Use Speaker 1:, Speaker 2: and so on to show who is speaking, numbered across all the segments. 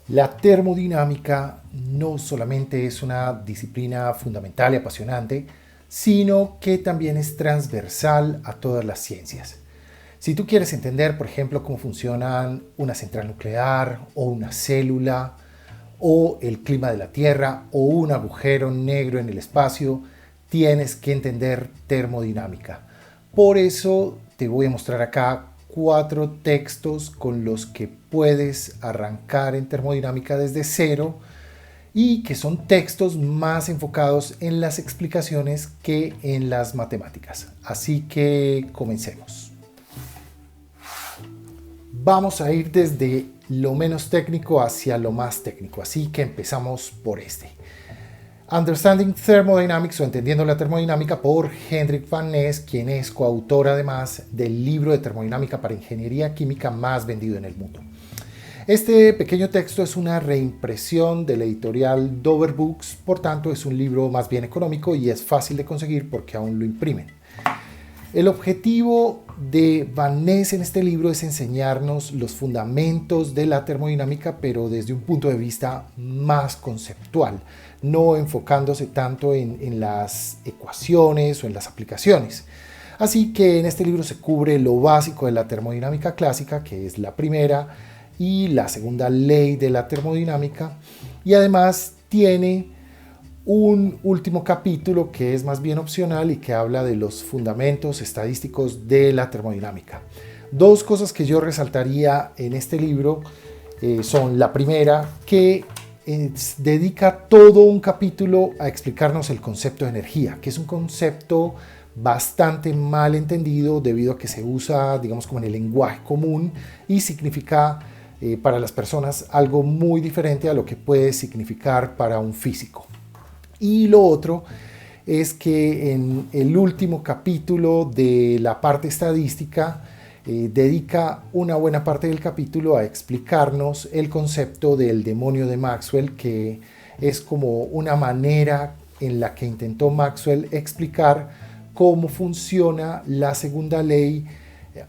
Speaker 1: La termodinámica no solamente es una disciplina fundamental y apasionante, sino que también es transversal a todas las ciencias. Si tú quieres entender, por ejemplo, cómo funcionan una central nuclear o una célula o el clima de la Tierra o un agujero negro en el espacio, tienes que entender termodinámica. Por eso te voy a mostrar acá 4 textos con los que puedes arrancar en termodinámica desde cero y que son textos más enfocados en las explicaciones que en las matemáticas. Así que comencemos. Vamos a ir desde lo menos técnico hacia lo más técnico, así que empezamos por este. Understanding Thermodynamics o Entendiendo la Termodinámica por Hendrik van Ness, quien es coautor además del libro de termodinámica para ingeniería química más vendido en el mundo. Este pequeño texto es una reimpresión de la editorial Dover Books, por tanto es un libro más bien económico y es fácil de conseguir porque aún lo imprimen. El objetivo de Van Ness en este libro es enseñarnos los fundamentos de la termodinámica, pero desde un punto de vista más conceptual, no enfocándose tanto en las ecuaciones o en las aplicaciones. Así que en este libro se cubre lo básico de la termodinámica clásica, que es la primera y la segunda ley de la termodinámica, y además tiene un último capítulo que es más bien opcional y que habla de los fundamentos estadísticos de la termodinámica. 2 cosas que yo resaltaría en este libro son la primera, que dedica todo un capítulo a explicarnos el concepto de energía, que es un concepto bastante mal entendido debido a que se usa, digamos, como en el lenguaje común y significa para las personas algo muy diferente a lo que puede significar para un físico. Y lo otro es que en el último capítulo de la parte estadística dedica una buena parte del capítulo a explicarnos el concepto del demonio de Maxwell, que es como una manera en la que intentó Maxwell explicar cómo funciona la segunda ley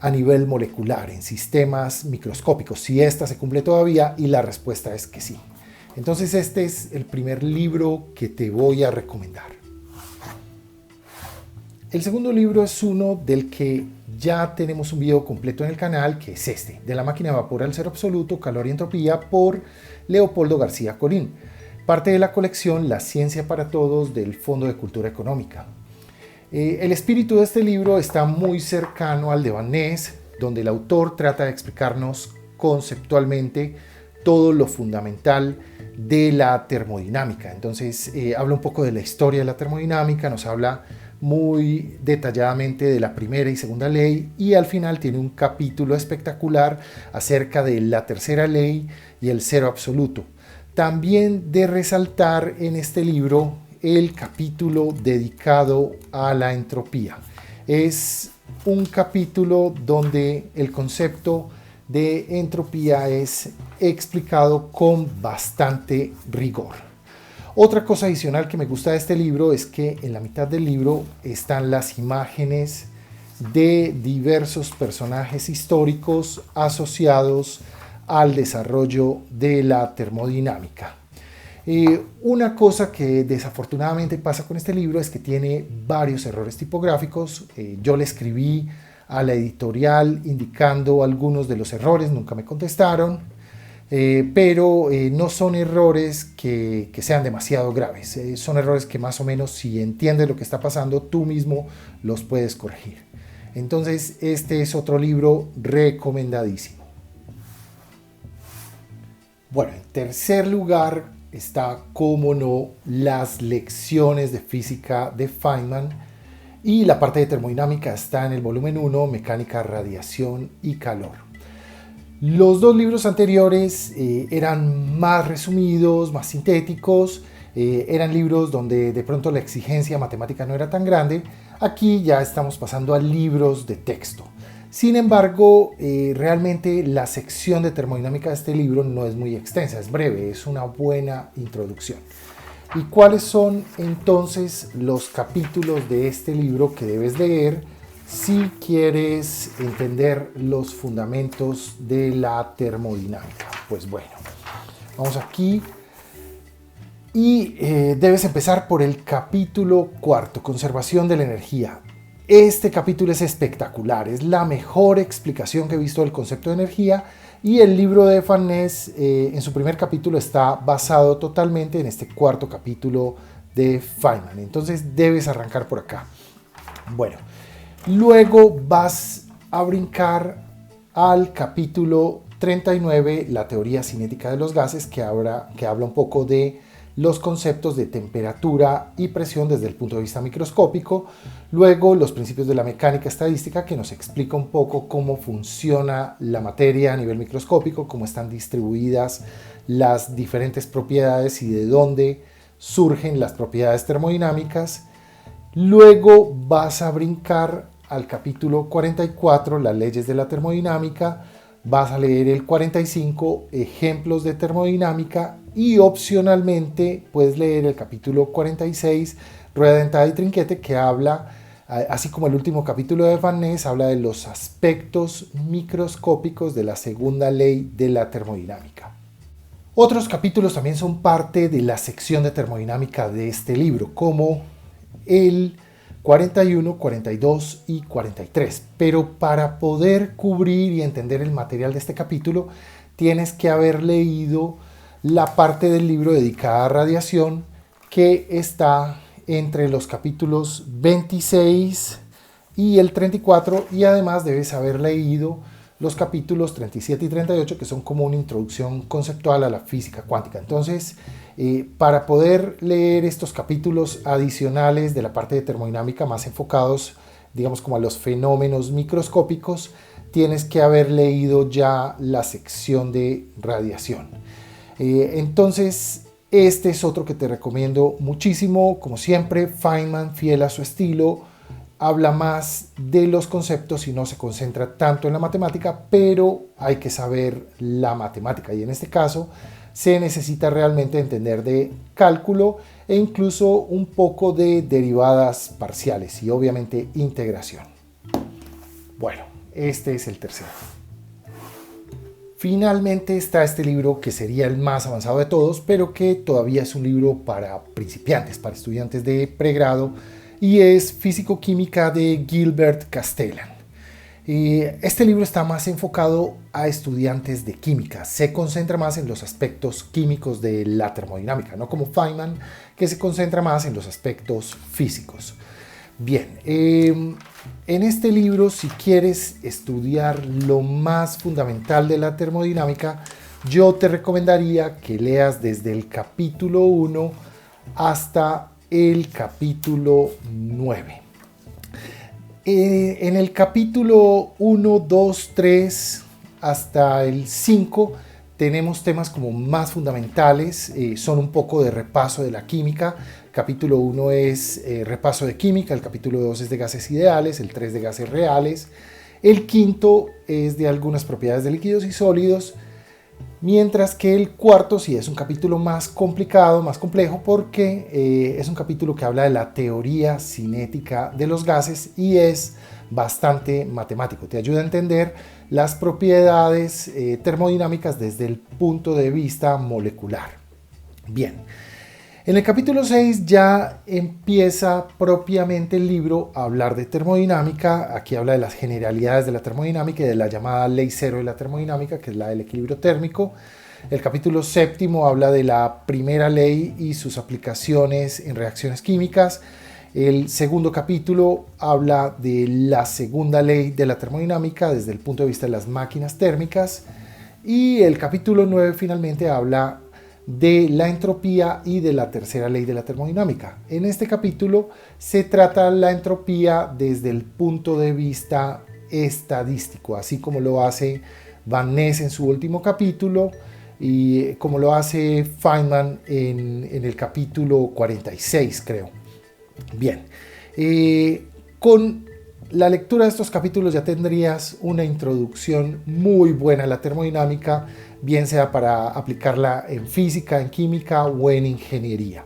Speaker 1: a nivel molecular en sistemas microscópicos, si esta se cumple todavía, y la respuesta es que sí. Entonces este es el primer libro que te voy a recomendar. El segundo libro es uno del que ya tenemos un video completo en el canal, que es este, De la máquina de vapor al cero absoluto, calor y entropía, por Leopoldo García Corín, parte de la colección La ciencia para todos del Fondo de Cultura Económica. El espíritu de este libro está muy cercano al de Van Ness, donde el autor trata de explicarnos conceptualmente todo lo fundamental de la termodinámica. Entonces habla un poco de la historia de la termodinámica, nos habla muy detalladamente de la primera y segunda ley y al final tiene un capítulo espectacular acerca de la tercera ley y el cero absoluto. También de resaltar en este libro el capítulo dedicado a la entropía. Es un capítulo donde el concepto de entropía es explicado con bastante rigor. Otra cosa adicional que me gusta de este libro es que en la mitad del libro están las imágenes de diversos personajes históricos asociados al desarrollo de la termodinámica. Una cosa que desafortunadamente pasa con este libro es que tiene varios errores tipográficos. Yo le escribí a la editorial indicando algunos de los errores, nunca me contestaron, pero no son errores que sean demasiado graves, son errores que más o menos si entiendes lo que está pasando tú mismo los puedes corregir. Entonces este es otro libro recomendadísimo. Bueno, en tercer lugar está, como no, las lecciones de física de Feynman. Y la parte de termodinámica está en el volumen 1, Mecánica, Radiación y Calor. Los 2 libros anteriores eran más resumidos, más sintéticos, eran libros donde de pronto la exigencia matemática no era tan grande. Aquí ya estamos pasando a libros de texto. Sin embargo, realmente la sección de termodinámica de este libro no es muy extensa, es breve, es una buena introducción. ¿Y cuáles son entonces los capítulos de este libro que debes leer si quieres entender los fundamentos de la termodinámica? Pues bueno, Vamos aquí y debes empezar por el capítulo 4, conservación de la energía. Este capítulo es espectacular, es la mejor explicación que he visto del concepto de energía, y el libro de Van Ness en su primer capítulo está basado totalmente en este cuarto capítulo de Feynman. Entonces debes arrancar por acá. Bueno, luego vas a brincar al capítulo 39, la teoría cinética de los gases, que habla un poco de los conceptos de temperatura y presión desde el punto de vista microscópico. Luego los principios de la mecánica estadística, que nos explica un poco cómo funciona la materia a nivel microscópico, cómo están distribuidas las diferentes propiedades y de dónde surgen las propiedades termodinámicas. Luego vas a brincar al capítulo 44, las leyes de la termodinámica. Vas a leer el 45, ejemplos de termodinámica, y opcionalmente puedes leer el capítulo 46, rueda dentada y trinquete, que habla, así como el último capítulo de Van Ness, habla de los aspectos microscópicos de la segunda ley de la termodinámica. Otros capítulos también son parte de la sección de termodinámica de este libro, como el 41, 42 y 43. Pero para poder cubrir y entender el material de este capítulo, tienes que haber leído la parte del libro dedicada a radiación, que está entre los capítulos 26 y el 34, y además debes haber leído los capítulos 37 y 38, que son como una introducción conceptual a la física cuántica. Entonces, para poder leer estos capítulos adicionales de la parte de termodinámica, más enfocados, digamos, como a los fenómenos microscópicos, tienes que haber leído ya la sección de radiación. Entonces, este es otro que te recomiendo muchísimo. Como siempre, Feynman, fiel a su estilo, habla más de los conceptos y no se concentra tanto en la matemática, pero hay que saber la matemática, y en este caso se necesita realmente entender de cálculo e incluso un poco de derivadas parciales y obviamente integración. Bueno, este es el tercero. Finalmente está este libro, que sería el más avanzado de todos, pero que todavía es un libro para principiantes, para estudiantes de pregrado, y es Físico-Química de Gilbert Castellan. Este libro está más enfocado a estudiantes de química, se concentra más en los aspectos químicos de la termodinámica, no como Feynman, que se concentra más en los aspectos físicos. Bien, en este libro, si quieres estudiar lo más fundamental de la termodinámica, yo te recomendaría que leas desde el capítulo 1 hasta el capítulo 9. En el capítulo 1, 2, 3 hasta el 5 tenemos temas como más fundamentales, son un poco de repaso de la química. El capítulo 1 es repaso de química, el capítulo 2 es de gases ideales, el 3 de gases reales, el quinto es de algunas propiedades de líquidos y sólidos, mientras que el cuarto sí es un capítulo más complicado, más complejo, porque es un capítulo que habla de la teoría cinética de los gases y es bastante matemático. Te ayuda a entender las propiedades termodinámicas desde el punto de vista molecular. Bien, en el capítulo 6 ya empieza propiamente el libro a hablar de termodinámica. Aquí habla de las generalidades de la termodinámica y de la llamada ley cero de la termodinámica, que es la del equilibrio térmico. El capítulo 7 habla de la primera ley y sus aplicaciones en reacciones químicas. El segundo capítulo habla de la segunda ley de la termodinámica desde el punto de vista de las máquinas térmicas. Y el capítulo 9 finalmente habla de la entropía y de la tercera ley de la termodinámica. En este capítulo se trata la entropía desde el punto de vista estadístico, así como lo hace Van Ness en su último capítulo y como lo hace Feynman en el capítulo 46, creo. Bien, con la lectura de estos capítulos ya tendrías una introducción muy buena a la termodinámica, bien sea para aplicarla en física, en química o en ingeniería.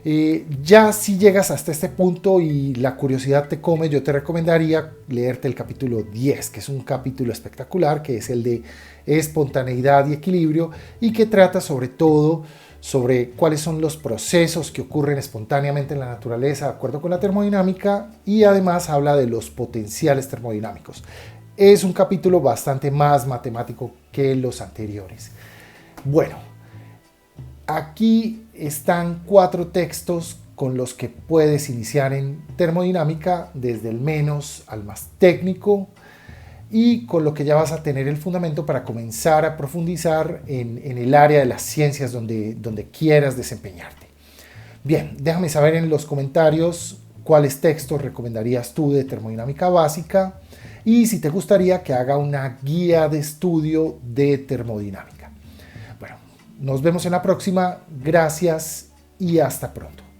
Speaker 1: Ya si llegas hasta este punto y la curiosidad te come, yo te recomendaría leerte el capítulo 10, que es un capítulo espectacular, que es el de espontaneidad y equilibrio, y que trata sobre todo sobre cuáles son los procesos que ocurren espontáneamente en la naturaleza de acuerdo con la termodinámica, y además habla de los potenciales termodinámicos. Es un capítulo bastante más matemático que los anteriores. Bueno, aquí están 4 textos con los que puedes iniciar en termodinámica, desde el menos al más técnico, y con lo que ya vas a tener el fundamento para comenzar a profundizar en el área de las ciencias donde quieras desempeñarte. Bien, déjame saber en los comentarios cuáles textos recomendarías tú de termodinámica básica y si te gustaría que haga una guía de estudio de termodinámica. Bueno, nos vemos en la próxima. Gracias y hasta pronto.